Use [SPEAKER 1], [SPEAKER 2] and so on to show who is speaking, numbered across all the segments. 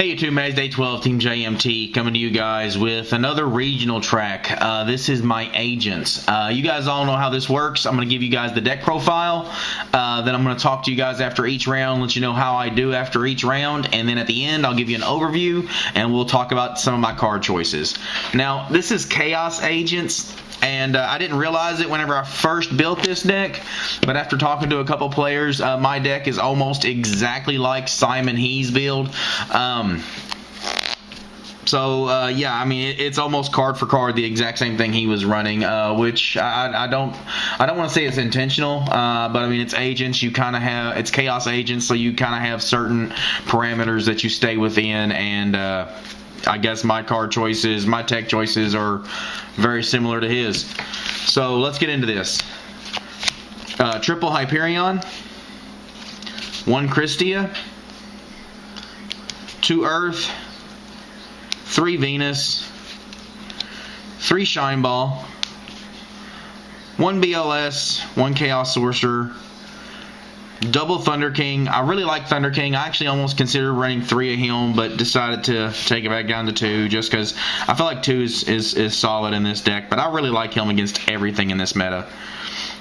[SPEAKER 1] Hey YouTube, Mads Day 12, Team JMT, coming to you guys with another regional track. This is my agents. You guys all know how this works. I'm going to give you guys the deck profile. Then I'm going to talk to you guys after each round, let you know how I do after each round. And then at the end, I'll give you an overview, and we'll talk about some of my card choices. Now, this is Chaos Agents. And I didn't realize it whenever I first built this deck, but after talking to a couple players, my deck is almost exactly like Simon He's build. Yeah, I mean it's almost card for card the exact same thing he was running, which I don't want to say it's intentional, but I mean it's agents. You kind of have it's Chaos Agents, so you kind of have certain parameters that you stay within, and I guess my card choices, my tech choices are very similar to his. So let's get into this. Triple Hyperion, 1 Christia, 2 Earth, 3 Venus, 3 Shine Ball, 1 BLS, 1 Chaos Sorcerer, double Thunder King. I really like Thunder King. I actually almost considered running 3 of him, but decided to take it back down to 2 just because I feel like 2 is solid in this deck, but I really like him against everything in this meta.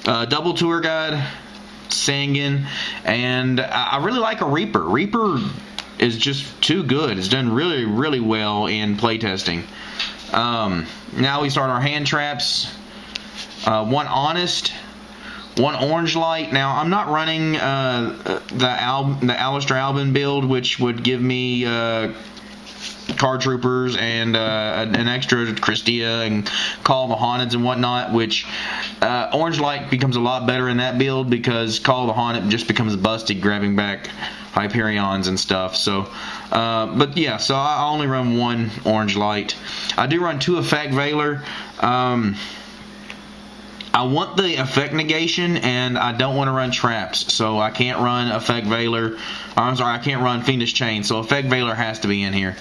[SPEAKER 1] Double Tour Guide, Sangin, and I really like a Reaper. Reaper is just too good. It's done really, really well in playtesting. Now we start our hand traps. 1 Honest, 1 Orange Light. Now I'm not running the Alistair Albin build, which would give me Card Troopers and an extra Christia and Call the Haunted and whatnot, which Orange Light becomes a lot better in that build because Call the Haunted just becomes busted grabbing back Hyperions and stuff. So but yeah, so I only run 1 Orange Light. I do run 2 Effect Veiler. I want the effect negation, and I don't want to run traps, so I can't run Effect Veiler. I'm sorry, I can't run Fiendish Chain, so Effect Veiler has to be in here.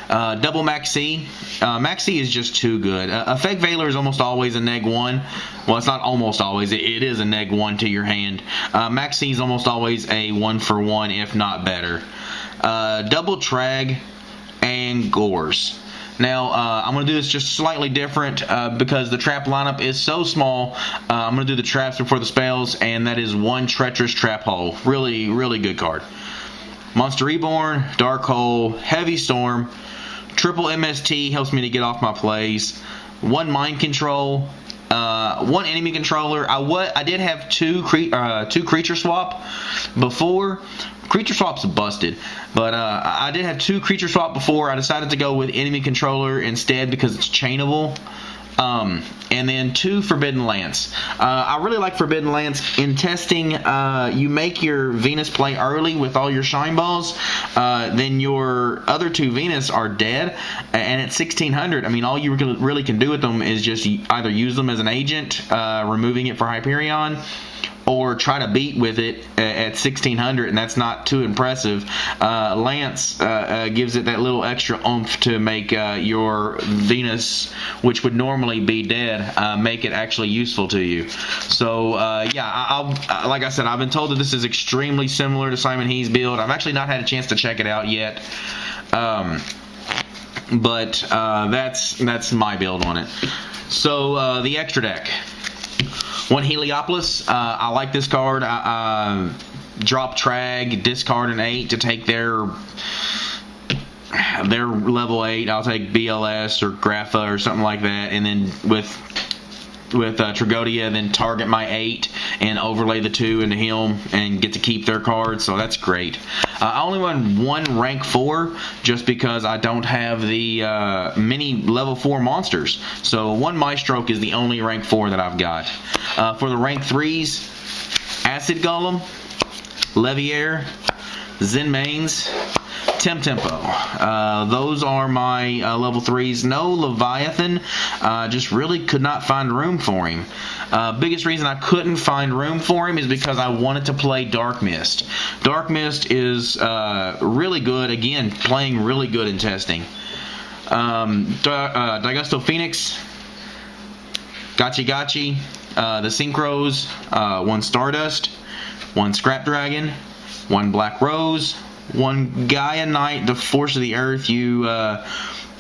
[SPEAKER 1] Double Maxi. Maxi is just too good. Effect Veiler is almost always a neg-1. Well, it's not almost always. It is a neg-1 to your hand. Maxi is almost always a 1-for-1, if not better. Double Trag and Gores. Now, I'm going to do this just slightly different because the trap lineup is so small. I'm going to do the traps before the spells, and that is 1 Treacherous Trap Hole. Really, really good card. Monster Reborn, Dark Hole, Heavy Storm, Triple MST helps me to get off my plays, 1 Mind Control, 1 Enemy Controller. I did have 2 Creature Swap before. Creature Swap's busted, but I did have 2 Creature Swap before. I decided to go with Enemy Controller instead because it's chainable. And then 2 Forbidden Lance. I really like Forbidden Lance. In testing, you make your Venus play early with all your Shine Balls, then your other 2 Venus are dead, and at 1600, I mean, all you really can do with them is just either use them as an agent, removing it for Hyperion, or try to beat with it at 1600, and that's not too impressive. Lance gives it that little extra oomph to make your Venus, which would normally be dead, make it actually useful to you. So yeah, like I said, I've been told that this is extremely similar to Simon He's build. I've actually not had a chance to check it out yet, but that's my build on it. So the extra deck. 1 Heliopolis. I like this card. Drop Trag, discard an 8 to take their level 8. I'll take BLS or Grapha or something like that, and then with Tragodia, then target my 8 and overlay the 2 into him and get to keep their cards, so that's great. I only run 1 rank 4 just because I don't have the many level 4 monsters, so 1 Maestroke is the only rank 4 that I've got. For the rank 3s, Acid Golem, Leviair, Zen Mains, Tempo. Those are my level 3s. No Leviathan. Just really could not find room for him. Biggest reason I couldn't find room for him is because I wanted to play Dark Mist. Dark Mist is really good. Again, playing really good in testing. Daigusto Phoenix, Gachi, the Synchros, 1 Stardust, 1 Scrap Dragon, 1 Black Rose, One Gaia Knight, the Force of the Earth. You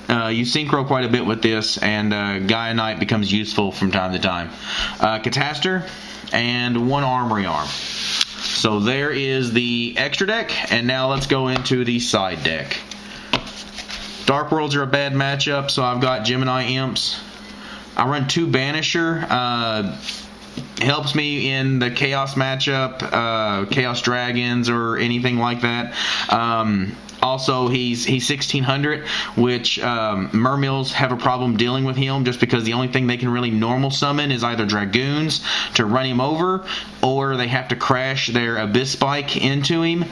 [SPEAKER 1] synchro quite a bit with this, and Gaia Knight becomes useful from time to time. Catastor, and one Armory Arm. So there is the extra deck, and now let's go into the side deck. Dark Worlds are a bad matchup, so I've got Gemini Imps. I run 2 Banisher. Helps me in the Chaos matchup, Chaos Dragons or anything like that. Also, he's 1600, which Mermills have a problem dealing with him just because the only thing they can really normal summon is either Dragoons to run him over, or they have to crash their Abyss Spike into him.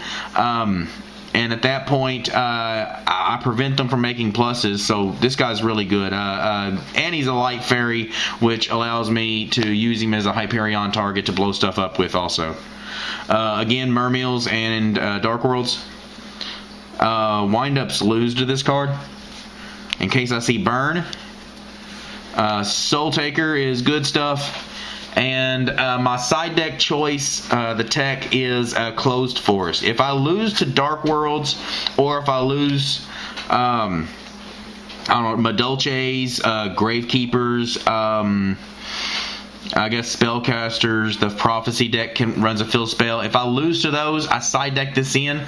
[SPEAKER 1] And at that point, I prevent them from making pluses, so this guy's really good. And he's a light fairy, which allows me to use him as a Hyperion target to blow stuff up with also. Again, Mermills and Dark Worlds. Wind-ups lose to this card, in case I see Burn. Soul Taker is good stuff. And my side deck choice, the tech, is Closed Forest. If I lose to Dark Worlds, or if I lose, I don't know, Madolches, Gravekeepers, I guess Spellcasters, the Prophecy deck runs a fill spell. If I lose to those, I side deck this in.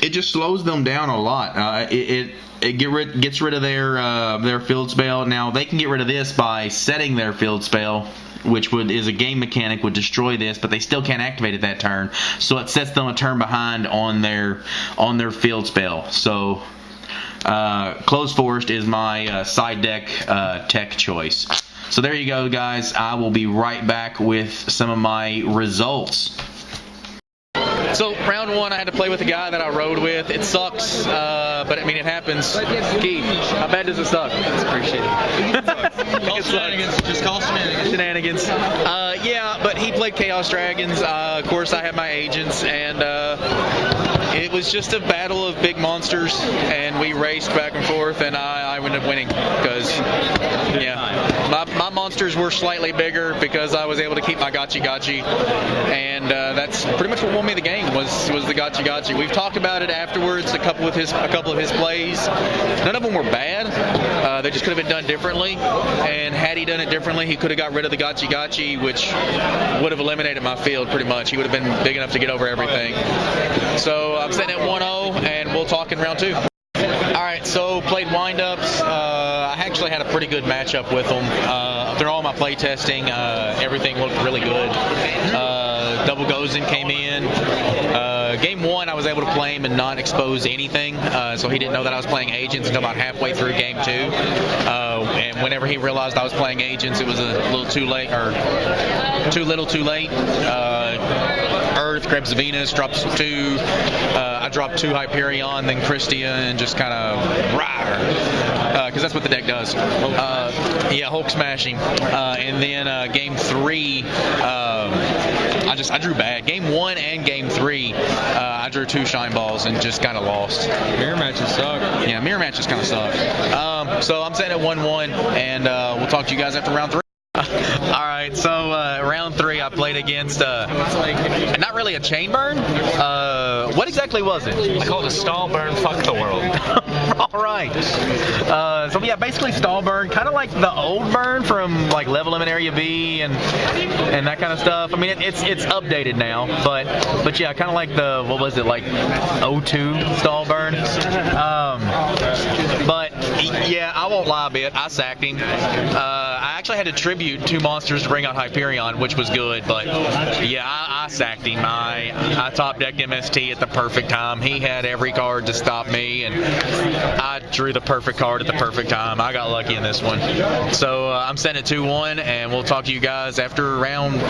[SPEAKER 1] It just slows them down a lot. It gets rid of their field spell. Now they can get rid of this by setting their field spell, which is a game mechanic, would destroy this, but they still can't activate it that turn. So it sets them a turn behind on their field spell. So Closed Forest is my side deck tech choice. So there you go, guys. I will be right back with some of my results.
[SPEAKER 2] So round 1, I had to play with a guy that I rode with. It sucks, but I mean it happens. Keith, how bad does it suck? It's appreciated.
[SPEAKER 3] Call shenanigans. Just call shenanigans.
[SPEAKER 2] Shenanigans. Yeah, but he played Chaos Dragons. Of course, I had my agents, and it was just a battle of big monsters, and we raced back and forth, and I ended up winning because, yeah, my monsters were slightly bigger because I was able to keep my gotchi, and that's pretty much what won me the game was the gotchi. We've talked about it afterwards. A couple of his plays. None of them were bad. They just could have been done differently, and had he done it differently, he could have got rid of the gotchi, which would have eliminated my field pretty much. He would have been big enough to get over everything. So I'm sitting at 1-0, and we'll talk in round 2. Alright, so played wind-ups. I actually had a pretty good matchup with them. Through all my play testing, everything looked really good. Double Gozen came in. Game 1, I was able to play him and not expose anything, so he didn't know that I was playing agents until about halfway through game 2. And whenever he realized I was playing agents, it was a little too late, or too little too late. Earth, grabs Venus, drops 2. I dropped 2 Hyperion, then Christia, and just kind of rawr, because that's what the deck does. Yeah, Hulk smashing. And then game 3, I drew bad. Game 1 and game 3, I drew 2 Shine Balls and just kind of lost.
[SPEAKER 3] Mirror matches suck.
[SPEAKER 2] Yeah, mirror matches kind of suck. So I'm sitting at 1-1, and we'll talk to you guys after round 3. Alright, so round 3 I played against not really a chain burn. What exactly was it?
[SPEAKER 3] I call it a stall burn, fuck the world.
[SPEAKER 2] Alright. So yeah, basically stall burn, kind of like the old burn from like Level Limit Area B and that kind of stuff. I mean it's updated now, but yeah, kind of like the, what was it, like 02 stall burn. But yeah, I won't lie a bit, I sacked him. I actually had to tribute 2 monsters to bring out Hyperion, which was good, but yeah, I sacked him. I top decked MST at the perfect time. He had every card to stop me, and I drew the perfect card at the perfect time. I got lucky in this one. So I'm sitting at 2-1, and we'll talk to you guys after round,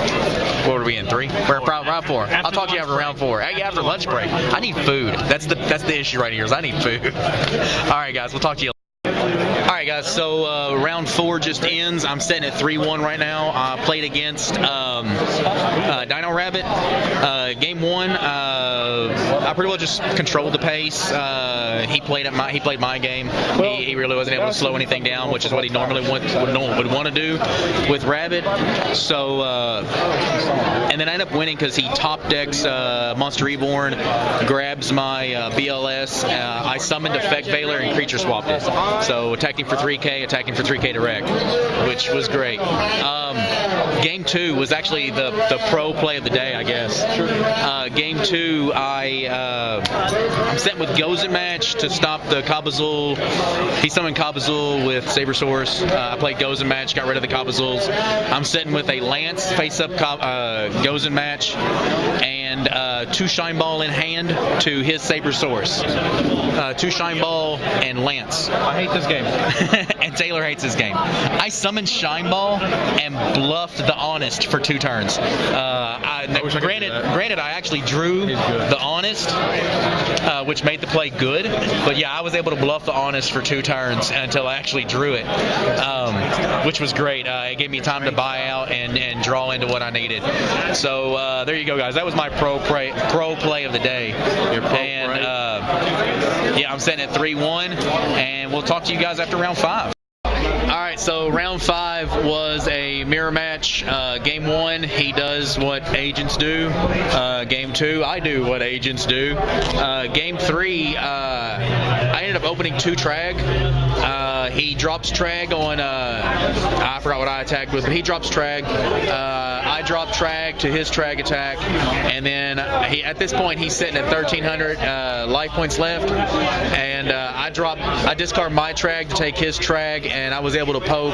[SPEAKER 2] what are we in, 3? Round 4. I'll talk to you after round 4. Hey, after lunch break. I need food. That's the issue right here, is I need food. All right, guys, we'll talk to you later. All right. right, guys. So round 4 just ends. I'm sitting at 3-1 right now. I played against Dino Rabbit. Game 1, I pretty well just controlled the pace. He played my game. He really wasn't able to slow anything down, which is what he normally would want to do with Rabbit. So and then I ended up winning because he top decks Monster Reborn, grabs my BLS. I summoned Effect Veiler and creature swapped it. So attacking for 3k direct, which was great. Game 2 was actually the pro play of the day, I guess. Game 2, I'm sent with Gozen Match to stop the Kabazul. He summoned Kabazul with Saber Source. I played Gozen Match, got rid of the Kabazuls. I'm sitting with a Lance face-up Gozen Match and 2 Shine Ball in hand to his Saber Source. 2 Shine Ball and Lance.
[SPEAKER 3] I hate this game.
[SPEAKER 2] And Taylor hates this game. I summoned Shine Ball and bluffed the Honest for 2 turns. Granted, I actually drew the Honest, which made the play good. But yeah, I was able to bluff the Honest for 2 turns until I actually drew it, which was great. It gave me time to buy out and draw into what I needed. So there you go, guys. That was my pro play of the day. Yeah, I'm sitting at 3-1, and we'll talk to you guys after round 5. Alright, so round 5 was a mirror match. Game 1, he does what agents do. Game 2, I do what agents do. Game 3, I ended up opening 2 Trag. He drops Trag on, I forgot what I attacked with, but he drops Trag. I drop Trag to his Trag attack, and then at this point he's sitting at 1,300 life points left, and I discard my Trag to take his Trag, and I was able to poke.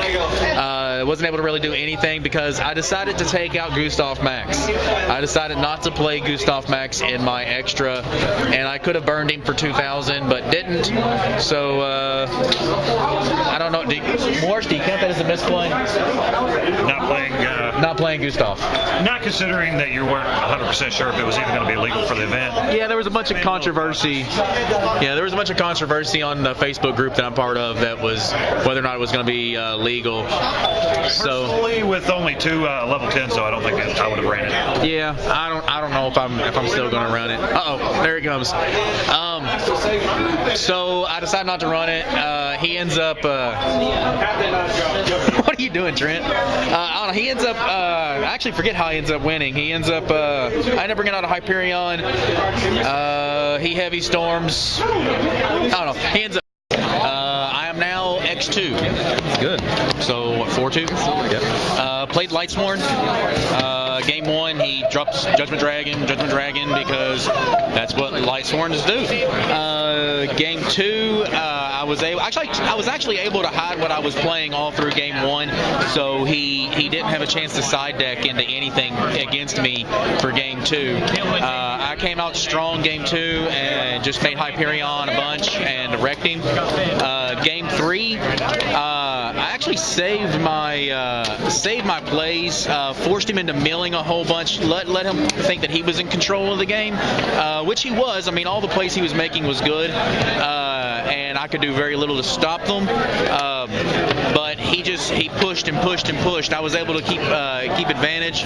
[SPEAKER 2] Wasn't able to really do anything because I decided to take out Gustav Max. I decided not to play Gustav Max in my extra, and I could have burned him for 2,000, but didn't. So I don't know. Morris, do you count that as a misplay? Not playing Gustav.
[SPEAKER 4] Not considering that you weren't 100% sure if it was even going to be legal for the event.
[SPEAKER 2] Yeah, there was a bunch of controversy. Yeah, there was a bunch of controversy on the Facebook group that I'm part of that was whether or not it was going to be legal. So
[SPEAKER 4] Personally, with only 2 level 10s, so I don't think I would have ran it.
[SPEAKER 2] yeah, I don't know if I'm still going to run it. Uh-oh, there it comes. So I decided not to run it. He ends up. What are you doing, Trent? I don't know. He ends up. I actually forget how he ends up winning. He ends up. I end up bringing out a Hyperion. He heavy storms. I don't know. He ends up. I am now X2.
[SPEAKER 3] Good.
[SPEAKER 2] So what, 4-2?
[SPEAKER 3] Yep.
[SPEAKER 2] Played Lightsworn. Game 1, he drops Judgment Dragon because that's what Lightsworns do. Game 2, I was actually able to hide what I was playing all through Game 1, so he didn't have a chance to side deck into anything against me for Game 2. I came out strong Game 2 and just made Hyperion a bunch and wrecked him. Game 3, I actually saved my plays, forced him into milling a whole bunch, let him think that he was in control of the game, which he was. I mean, all the plays he was making was good, and I could do very little to stop them. But he pushed and pushed and pushed. I was able to keep advantage,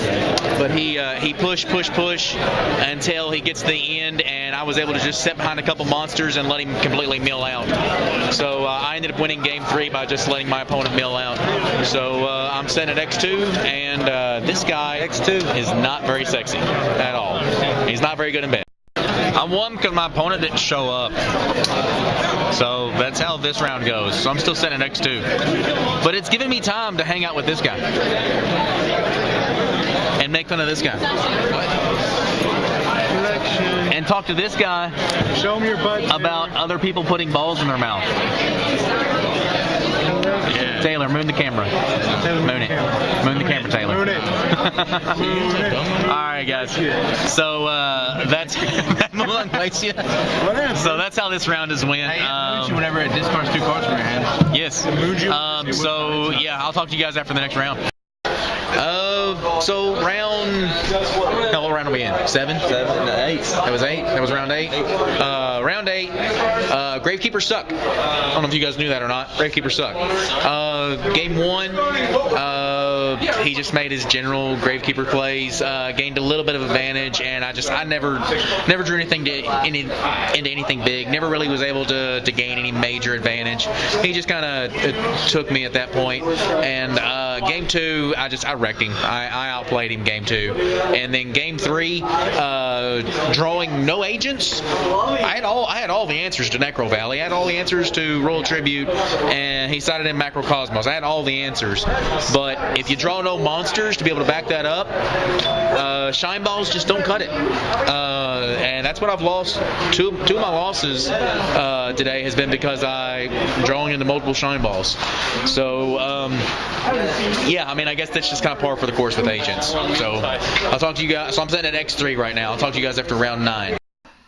[SPEAKER 2] but he pushed until he gets to the end, and I was able to just sit behind a couple monsters and let him completely mill out. So I ended up winning Game 3 by just letting my opponent mill out. So I'm sitting at X2, and this guy X2 is not very sexy at all. He's not very good in bed. I won because my opponent didn't show up. So that's how this round goes. So I'm still sitting at X2. But it's giving me time to hang out with this guy. And make fun of this guy. And talk to this guy about other people putting balls in their mouth. Yeah. Taylor, moon the camera. Moon it. Moon the camera, Taylor. Moon it. Alright, guys. So that's so that's how this round is win.
[SPEAKER 1] Whenever it discards 2 cards from your hand.
[SPEAKER 2] Yes. So yeah, I'll talk to you guys after the next round. So what round are we in? 7?
[SPEAKER 3] 7 to 8.
[SPEAKER 2] That was 8? That was round 8? Round 8, Gravekeepers suck. I don't know if you guys knew that or not. Gravekeepers suck. Game 1, he just made his general Gravekeeper plays, gained a little bit of advantage, and I never drew anything into anything big. Never really was able to gain any major advantage. He just kind of took me at that point. And game 2, I wrecked him. I outplayed him game 2. And then game 3, drawing no agents. I had all the answers to Necro Valley. I had all the answers to Royal Tribute, and he sided in Macrocosmos. I had all the answers. But if you draw no monsters to be able to back that up, Shine Balls just don't cut it. And that's what I've lost. Two of my losses today has been because I'm drawing into multiple Shine Balls. So, yeah, I mean, I guess that's just kind of par for the course with agents. So, I'll talk to you guys. So, I'm sitting at X3 right now. I'll talk to you guys after round 9.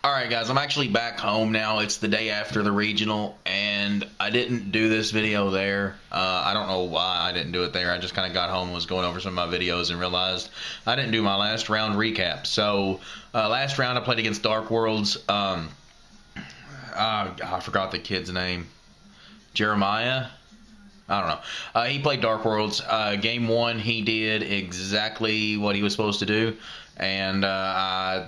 [SPEAKER 1] Alright guys, I'm actually back home now. It's the day after the regional, and I didn't do this video there. I don't know why I didn't do it there. I just kind of got home and was going over some of my videos and realized I didn't do my last round recap. So, last round I played against Dark Worlds. I forgot the kid's name. Jeremiah? I don't know. He played Dark Worlds. Game 1, he did exactly what he was supposed to do, and I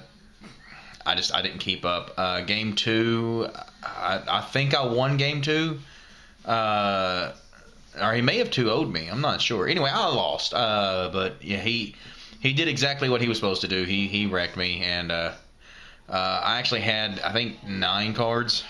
[SPEAKER 1] didn't keep up. Game 2, I think I won game 2. Or he may have 2-0'd me. I'm not sure. Anyway, I lost. But yeah, he did exactly what he was supposed to do. He wrecked me, and I actually had, I think, 9 cards.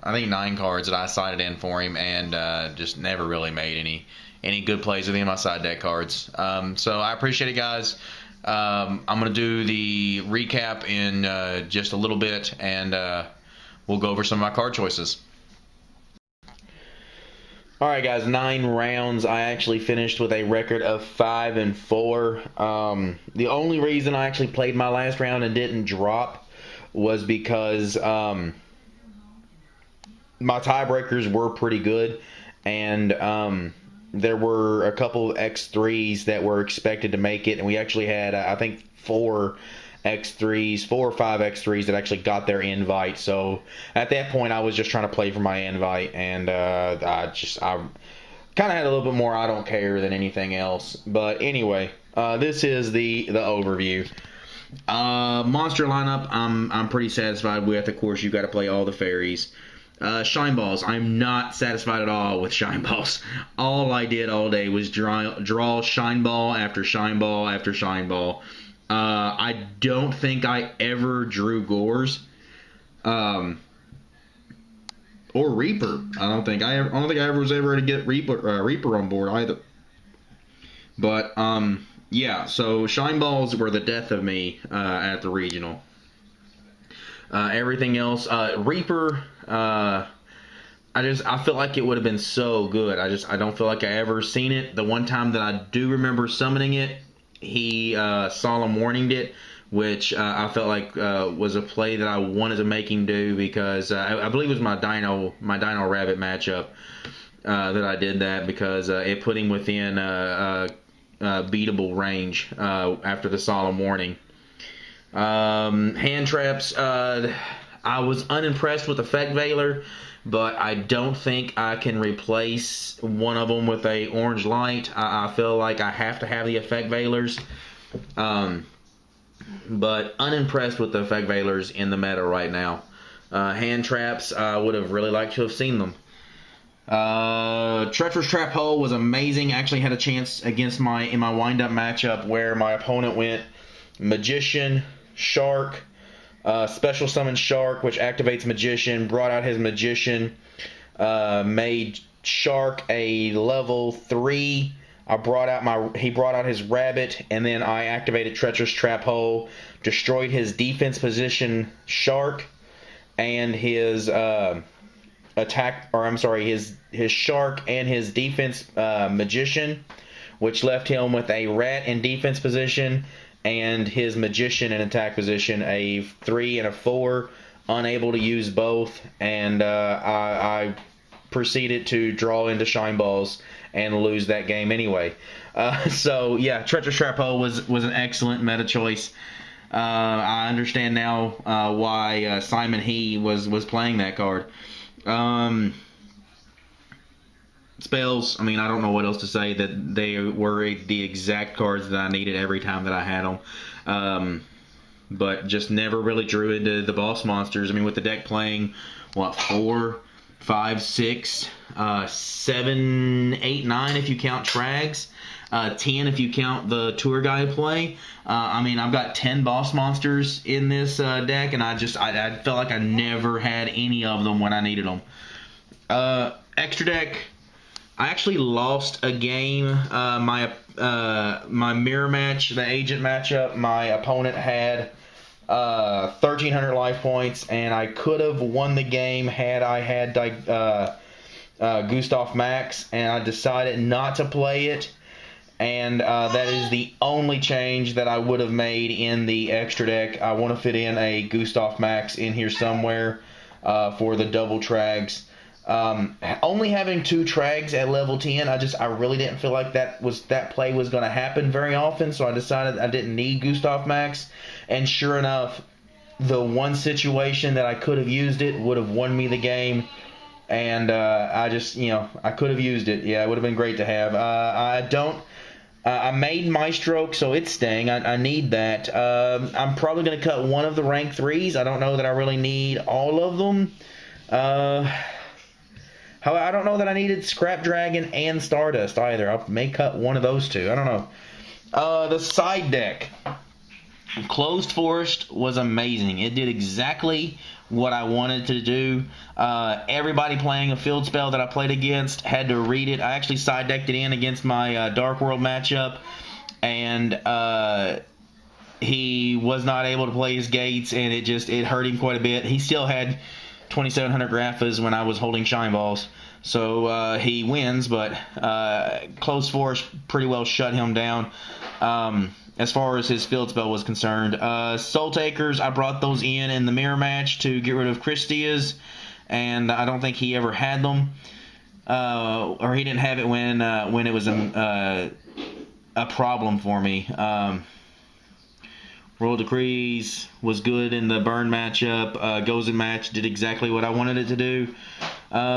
[SPEAKER 1] I think 9 cards that I sided in for him, and just never really made any good plays with any of my side deck cards. So I appreciate it, guys. I'm going to do the recap in just a little bit, and we'll go over some of my card choices. Alright guys, 9 rounds. I actually finished with a record of 5-4. The only reason I actually played my last round and didn't drop was because my tiebreakers were pretty good, and there were a couple of X3s that were expected to make it, and we actually had, I think, 4 or 5 X3s that actually got their invite. So at that point, I was just trying to play for my invite, and I kind of had a little bit more I don't care than anything else. But anyway, this is the overview. Monster lineup, I'm pretty satisfied with. Of course, you've got to play all the fairies. Shine Balls, I'm not satisfied at all with Shine Balls. All I did all day was draw Shine Ball after Shine Ball after Shine Ball. I don't think I ever drew Gores, or Reaper. I don't think I ever was able to get Reaper on board either. But yeah, so Shine Balls were the death of me at the regional. Everything else, Reaper, I feel like it would have been so good. I don't feel like I ever seen it. The one time that I do remember summoning it, he solemn warninged it, which I felt like was a play that I wanted to make him do, because I believe it was my Dino Rabbit matchup that I did that, because it put him within beatable range after the solemn warning. Hand traps, I was unimpressed with Effect Veiler, but I don't think I can replace one of them with a orange light. I feel like I have to have the Effect Veilers, but unimpressed with the Effect Veilers in the meta right now. Hand traps, I would have really liked to have seen them. Treacherous Trap Hole was amazing. I actually had a chance against in my wind-up matchup where my opponent went Magician, Shark, Special Summon Shark, which activates Magician, brought out his Magician, made Shark a level 3. He brought out his Rabbit, and then I activated Treacherous Trap Hole, destroyed his defense position Shark, and his his Shark and his defense Magician, which left him with a Rat in defense position and his Magician in attack position, a 3 and a 4, unable to use both, and I proceeded to draw into Shine Balls and lose that game anyway. So yeah, Treacherous Trap Hole was an excellent meta choice. I understand now why Simon He was playing that card. Spells, I mean, I don't know what else to say. That they were the exact cards that I needed every time that I had them. But just never really drew into the boss monsters. I mean, with the deck playing, what, 4, 5, 6, 7, 8, 9 if you count Trags, 10 if you count the tour guide play. I mean, I've got 10 boss monsters in this deck, and I felt like I never had any of them when I needed them. Extra deck, I actually lost a game. My mirror match, the agent matchup, my opponent had 1,300 life points, and I could have won the game had I had Gustav Max, and I decided not to play it. And that is the only change that I would have made in the extra deck. I want to fit in a Gustav Max in here somewhere for the double Trags. Only having 2 Trags at level 10, I really didn't feel like that play was going to happen very often, so I decided I didn't need Gustav Max. And sure enough, the one situation that I could have used it would have won me the game. And I could have used it. Yeah, it would have been great to have. I made Maestro, so it's staying. I need that. I'm probably going to cut one of the rank 3s. I don't know that I really need all of them. I don't know that I needed Scrap Dragon and Stardust either. I may cut one of those 2. I don't know. The side deck. Closed Forest was amazing. It did exactly what I wanted to do. Everybody playing a field spell that I played against had to read it. I actually side decked it in against my Dark World matchup, and he was not able to play his gates, and it hurt him quite a bit. He still had 2,700 Graphas when I was holding Shine Balls, so he wins, but Closed Forest pretty well shut him down. As far as his field spell was concerned. Soul Takers, I brought those in the mirror match to get rid of Christia's, and I don't think he ever had them, or he didn't have it when it was a problem for me. Royal Decrees was good in the burn matchup. Goes in match, did exactly what I wanted it to do.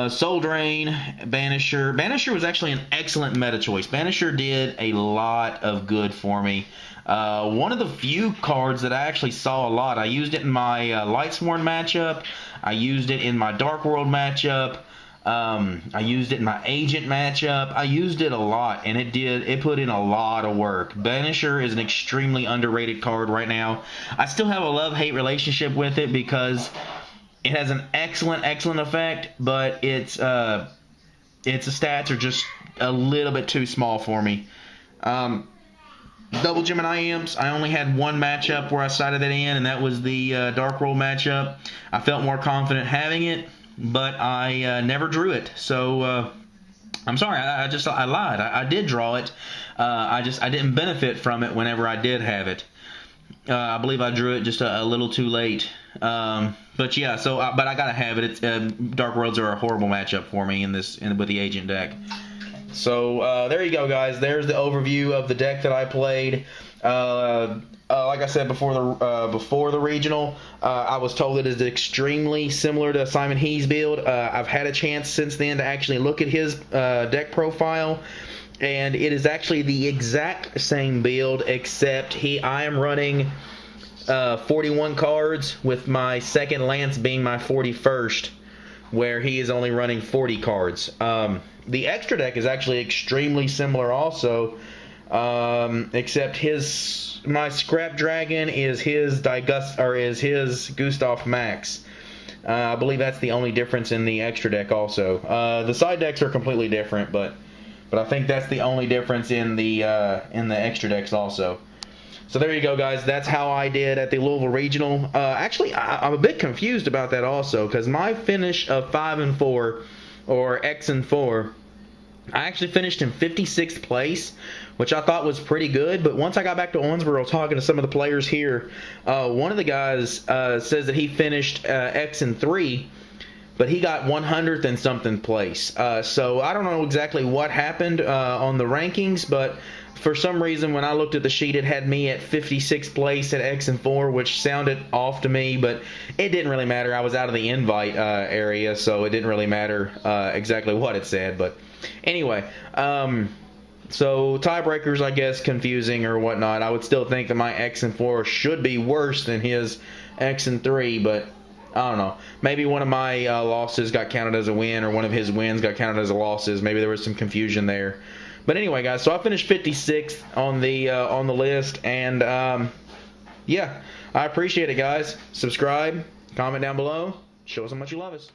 [SPEAKER 1] Soul Drain, Banisher. Banisher was actually an excellent meta choice. Banisher did a lot of good for me. One of the few cards that I actually saw a lot. I used it in my Lightsworn matchup. I used it in my Dark World matchup. I used it in my Agent matchup. I used it a lot, and it put in a lot of work. Banisher is an extremely underrated card right now. I still have a love-hate relationship with it because it has an excellent effect, but its stats are just a little bit too small for me. Double Gemini Imps, I only had one matchup where I sided that in, and that was the Dark World matchup. I felt more confident having it, but I never drew it. So I'm sorry, I lied. I did draw it. I didn't benefit from it whenever I did have it. I believe I drew it just a little too late. But yeah, but I gotta have it. Dark Worlds are a horrible matchup for me with the Agent deck. So there you go, guys. There's the overview of the deck that I played. Like I said before the regional, I was told it is extremely similar to Simon He's build. I've had a chance since then to actually look at his deck profile, and it is actually the exact same build, except I am running 41 cards, with my second Lance being my 41st, where he is only running 40 cards. The extra deck is actually extremely similar also, except my Scrap Dragon is his Gustav Max. I believe that's the only difference in the extra deck also. The side decks are completely different, but I think that's the only difference in the extra decks also. So there you go, guys. That's how I did at the Louisville Regional. Actually, I'm a bit confused about that also, because my finish of 5-4, or X-4, I actually finished in 56th place, which I thought was pretty good. But once I got back to Owensboro talking to some of the players here, one of the guys says that he finished X-3, but he got 100th and something place. So I don't know exactly what happened on the rankings, but for some reason when I looked at the sheet, it had me at 56th place at X and 4, which sounded off to me, but it didn't really matter. I was out of the invite area, so it didn't really matter exactly what it said. But anyway, so tiebreakers, I guess, confusing or whatnot. I would still think that my X and 4 should be worse than his X and 3, but I don't know. Maybe one of my losses got counted as a win, or one of his wins got counted as a losses. Maybe there was some confusion there. But anyway, guys, so I finished 56th on the list, and yeah, I appreciate it, guys. Subscribe, comment down below, show us how much you love us.